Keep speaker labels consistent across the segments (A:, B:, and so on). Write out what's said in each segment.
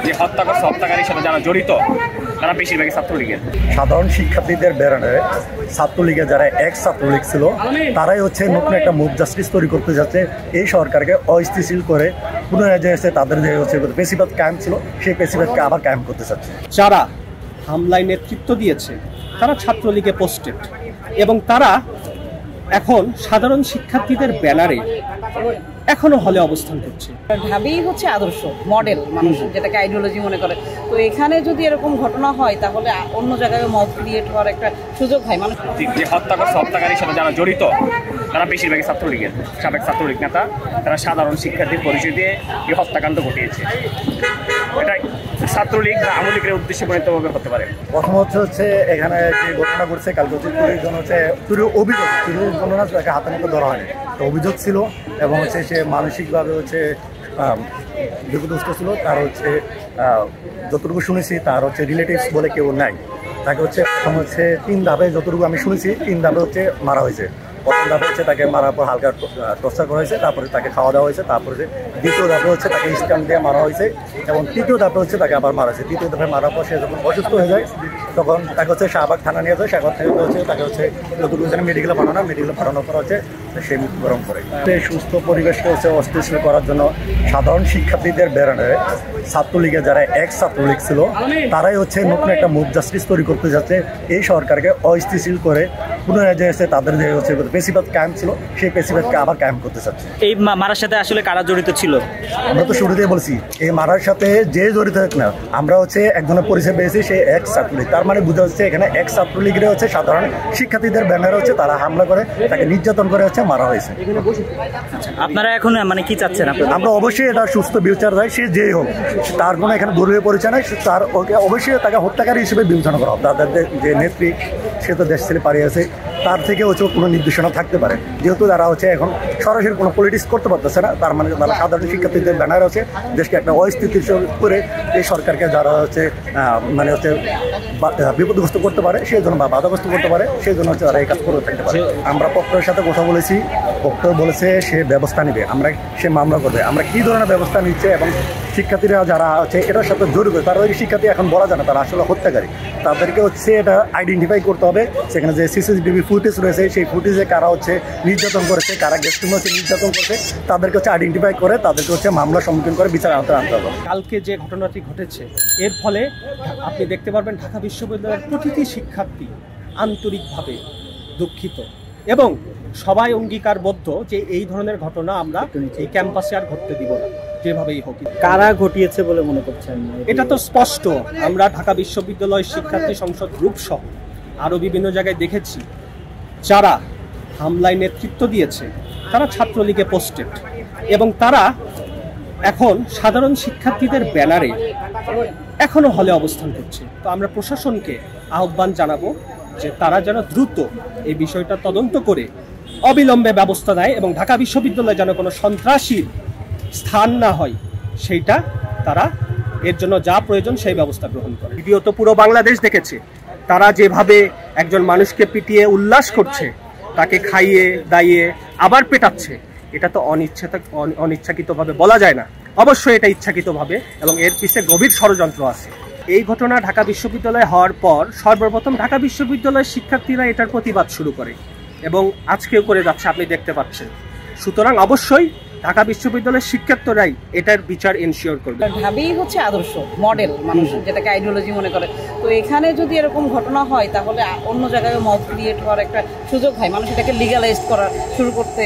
A: যে হত্যাকারীর সাথে যারা জড়িত তারা বেশিরভাগই ছাত্রলীগের।
B: সাধারণ শিক্ষার্থীদের ব্যানারে ছাত্রলীগের যারা এক্স ছাত্রলীগ ছিল তারাই হচ্ছে নতুন একটা মুভ জাস্টিস তৈরি করতে যাচ্ছে, এই সরকারকে অস্থিতিশীল করে পুনরায় যে হচ্ছে তাদের যে হচ্ছে পেশিবাদ কায়েম ছিল সেই পেশিবাদকে আবার কায়েম করতে চাচ্ছে।
C: যারা হামলায় নেতৃত্ব দিয়েছে তারা ছাত্রলীগে পোস্টেড এবং তারা এখন সাধারণ শিক্ষার্থীদের ব্যানারে এখনো হলে অবস্থান করছে।
D: ঢাবি হচ্ছে আদর্শ মডেল, মানুষ যেটাকে আইডিওলজি মনে করে। তো এখানে যদি এরকম ঘটনা হয় তাহলে অন্য জায়গায় মব ক্রিয়েট হওয়ার একটা সুযোগ হয়। মানুষ
A: যে হত্যাকারীর সাথে যারা জড়িত তারা বেশিরভাগই ছাত্রলীগের, সাবেক ছাত্রলীগ নেতা, তারা সাধারণ শিক্ষার্থীর পরিচয় দিয়ে এই হত্যাকাণ্ড ঘটিয়েছে। এটা ছাত্রলীগ বা আওয়ামী লীগের উদ্দেশ্যে পরিণতভাবে হতে পারে।
B: প্রথম হচ্ছে এখানে যে ঘটনা ঘটছে কালকে হচ্ছে অভিযোগ তাকে হাতে নাতে ধরা হয়নি, তো অভিযোগ ছিল এবং হচ্ছে সে মানসিকভাবে হচ্ছে বিপদগ্রস্ত ছিল। তার হচ্ছে যতটুকু শুনেছি তার হচ্ছে রিলেটিভস বলে কেউ নাই। তাকে হচ্ছে প্রথম হচ্ছে 3 ধাপে, যতটুকু আমি শুনেছি 3 ধাপে হচ্ছে মারা হয়েছে। প্রথম ধাপে হচ্ছে তাকে মারার পর হালকা টর্চার করা হয়েছে, তারপরে তাকে খাওয়া দাওয়া হয়েছে, তারপরে দ্বিতীয় ধাপে হচ্ছে তাকে স্ট্যাম্প দিয়ে মারা হয়েছে এবং তৃতীয় ধাপে হচ্ছে তাকে আবার মারা হয়েছে। তৃতীয় ধাপে মারার পর সে যখন অসুস্থ হয়ে যায় তখন তাকে হচ্ছে শাহবাগ থানা নিয়ে যায়। শাহবাগ থেকে হচ্ছে তাকে হচ্ছে নতুন মেডিকেলে পাঠানোর পর হচ্ছে সে মৃত্যুবরণ করে। সুস্থ পরিবেশকে হচ্ছে অস্থিতিশীল করার জন্য সাধারণ শিক্ষার্থীদের ব্যানারে ছাত্রলীগের যারা এক্স ছাত্রলীগ ছিল তারাই হচ্ছে নতুন একটা মুভ জাস্টিস তৈরি করতে যাচ্ছে, এই সরকারকে অস্থিতিশীল করে পুনরায় যে হচ্ছে তাদের যে হচ্ছে পেশিবাদ কায়েম ছিল সেই পেশিবাদকে আবার কায়েম করতে চাচ্ছে।
E: এই মারার সাথে আসলে কারা জড়িত ছিল?
B: আমরা তো শুরুতেই বলছি এই মারার সাথে যে জড়িত হোক না, আমরা হচ্ছে একজনের পরিচয় পেয়েছি সে এক্স ছাত্রলীগ। তার মানে বোঝা যাচ্ছে এখানে এক্স ছাত্রলীগের হচ্ছে সাধারণ শিক্ষার্থীদের ব্যানারে হচ্ছে তারা হামলা করে তাকে নির্যাতন করে হচ্ছে মারা হয়েছে।
E: আপনারা এখন মানে কি চাচ্ছেন?
B: আমরা অবশ্যই এটা সুস্থ বিচার চাই, সে যেই হোক, তার কোনো এখানে দলীয় পরিচয় নাই, তার অবশ্যই তাকে হত্যাকারী হিসেবে বিবেচনা করা হবে। তাদের যে নেত্রী সে তো দেশ ছেড়ে পালিয়ে আছে, তার থেকে হচ্ছে কোনো নির্দেশনা থাকতে পারে। যেহেতু তারা হচ্ছে এখন সরাসরি কোনো পলিটিক্স করতে পারতেছে না, তার মানে তারা সাধারণ শিক্ষার্থীদের ব্যানার হচ্ছে দেশকে একটা অস্থিতিশীল করে এই সরকারকে যারা হচ্ছে মানে হচ্ছে বিপদগ্রস্ত করতে পারে সেই জন্য বা বাধাগ্রস্ত করতে পারে সেই জন্য হচ্ছে তারা এই কাজ করে থাকতে পারে। আমরা পক্ষের সাথে কথা বলেছি, পক্ষ বলেছে সে ব্যবস্থা নেবে, সে মামলা করবে। আমরা কী ধরনের ব্যবস্থা নিচ্ছে এবং শিক্ষার্থীরা যারা হচ্ছে এটার সাথে জড়িত তারা ওই শিক্ষার্থী এখন বলা যায় না তারা আসলে হত্যাকারী, তাদেরকে হচ্ছে এটা আইডেন্টিফাই করতে হবে। সেখানে যে সিসিটিভি ফুটেজ রয়েছে সেই ফুটেজে কারা হচ্ছে নির্যাতন করেছে, কারা গেস্ট রুমে হচ্ছে নির্যাতন করেছে তাদেরকে হচ্ছে আইডেন্টিফাই করে তাদেরকে হচ্ছে মামলার সম্মুখীন করে বিচার আনতে হবে।
C: কালকে যে ঘটনাটি ঘটেছে এর ফলে আপনি দেখতে পারবেন ঢাকা বিশ্ববিদ্যালয়ের প্রতিটি শিক্ষার্থী আন্তরিকভাবে দুঃখিত এবং সবাই অঙ্গীকারবদ্ধ যে এই ধরনের ঘটনা আমরা এই ক্যাম্পাসে আর ঘটতে দিব না, যেভাবেই হোক।
E: কারা ঘটিয়েছে বলে মনে করছেন?
C: এটা তো স্পষ্ট, আমরা ঢাকা বিশ্ববিদ্যালয় শিক্ষার্থী সংসদ গ্রুপ সহ আরও বিভিন্ন জায়গায় দেখেছি যারা হামলায় নেতৃত্ব দিয়েছে তারা ছাত্রলীগে পোস্টেড এবং তারা এখন সাধারণ শিক্ষার্থীদের ব্যানারে এখনো হলে অবস্থান করছে। তো আমরা প্রশাসনকে আহ্বান জানাবো যে তারা যেন দ্রুত এই বিষয়টা তদন্ত করে অবিলম্বে ব্যবস্থা নেয় এবং ঢাকা বিশ্ববিদ্যালয়ে যেন কোনো সন্ত্রাসীর স্থান না হয় সেইটা তারা এর জন্য যা প্রয়োজন সেই ব্যবস্থা গ্রহণ করে। ভিডিও তো পুরো বাংলাদেশ দেখেছে, তারা যেভাবে একজন মানুষকে পিটিয়ে উল্লাস করছে, তাকে খাইয়ে দাইয়ে আবার পেটাচ্ছে, এটা তো অনিচ্ছাকৃতভাবে বলা যায় না, অবশ্যই এটা ইচ্ছাকৃতভাবে এবং এর পিছনে গভীর ষড়যন্ত্র আছে। এই ঘটনা ঢাকা বিশ্ববিদ্যালয়ে হওয়ার পর সর্বপ্রথম ঢাকা বিশ্ববিদ্যালয়ের শিক্ষার্থীরা এটার প্রতিবাদ শুরু করে এবং আজকেও করে যাচ্ছে, আপনি দেখতে পাচ্ছেন। সুতরাং অবশ্যই ঢাকা বিশ্ববিদ্যালয়ের শিক্ষার্থীরাই এটার বিচার এনশিওর করবে।
D: ঢাবি হচ্ছে আদর্শ মডেল, মানুষ যেটাকে আইডিওলজি মনে করে। তো এখানে যদি এরকম ঘটনা হয় তাহলে অন্য জায়গায় মব ক্রিয়েট হওয়ার একটা সুযোগ হয়। মানুষ এটাকে লিগালাইজ করা শুরু করতে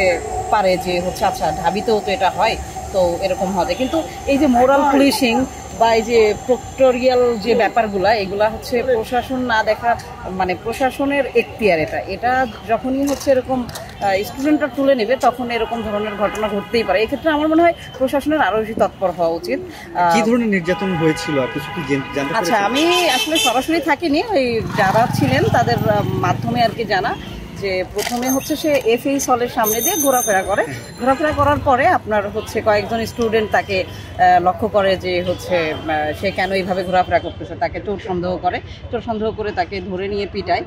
D: পারে যে হচ্ছে আচ্ছা ঢাবিতেও তো এটা হয়, তো এরকম হবে। কিন্তু এই যে মোরাল পুলিশিং বা এই যে প্রক্টোরিয়াল যে ব্যাপারগুলা, এগুলা হচ্ছে প্রশাসন না দেখা, মানে প্রশাসনের এখতিয়ার। এটা যখনই হচ্ছে এরকম স্টুডেন্টরা তুলে নেবে তখন এরকম ধরনের ঘটনা ঘটতেই পারে। এক্ষেত্রে আমার মনে হয় প্রশাসনের আরো বেশি তৎপর হওয়া উচিত।
E: কি ধরনের নির্যাতন হয়েছিল কিছু কি জানতে?
D: আচ্ছা, আমি আসলে সরাসরি থাকিনি, ওই যারা ছিলেন তাদের মাধ্যমে আর কি জানা যে প্রথমে হচ্ছে সে এফএইচ হলের সামনে দিয়ে ঘোরাফেরা করার পরে আপনার হচ্ছে কয়েকজন স্টুডেন্ট তাকে লক্ষ্য করে যে হচ্ছে সে কেন এইভাবে ঘোরাফেরা করতেছে, তাকে চোর সন্দেহ করে তাকে ধরে নিয়ে পিটায়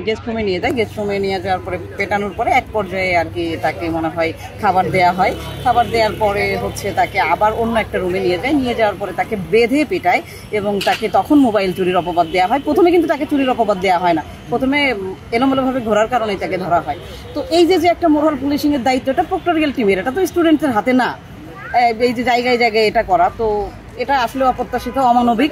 D: গেস্ট রুমে নিয়ে যায়। গেস্ট রুমে নিয়ে যাওয়ার পরে পেটানোর পরে এক পর্যায়ে আর কি তাকে মনে হয় খাবার দেওয়ার পরে হচ্ছে তাকে আবার অন্য একটা রুমে নিয়ে যাওয়ার পরে তাকে বেঁধে পিটায় এবং তাকে তখন মোবাইল চুরির অপবাদ দেওয়া হয়। প্রথমে কিন্তু তাকে চুরির অপবাদ দেওয়া হয় না, প্রথমে এলোমেলোভাবে ঘোরার কারণেই তাকে ধরা হয়। তো এই যে একটা মোরাল পুলিশিং এর দায়িত্ব, এটা প্রক্টরিয়াল টিমের, এটা তো স্টুডেন্টদের হাতে না। এই যে জায়গায় এটা করা, তো এটা আসলে অপ্রত্যাশিত, অমানবিক।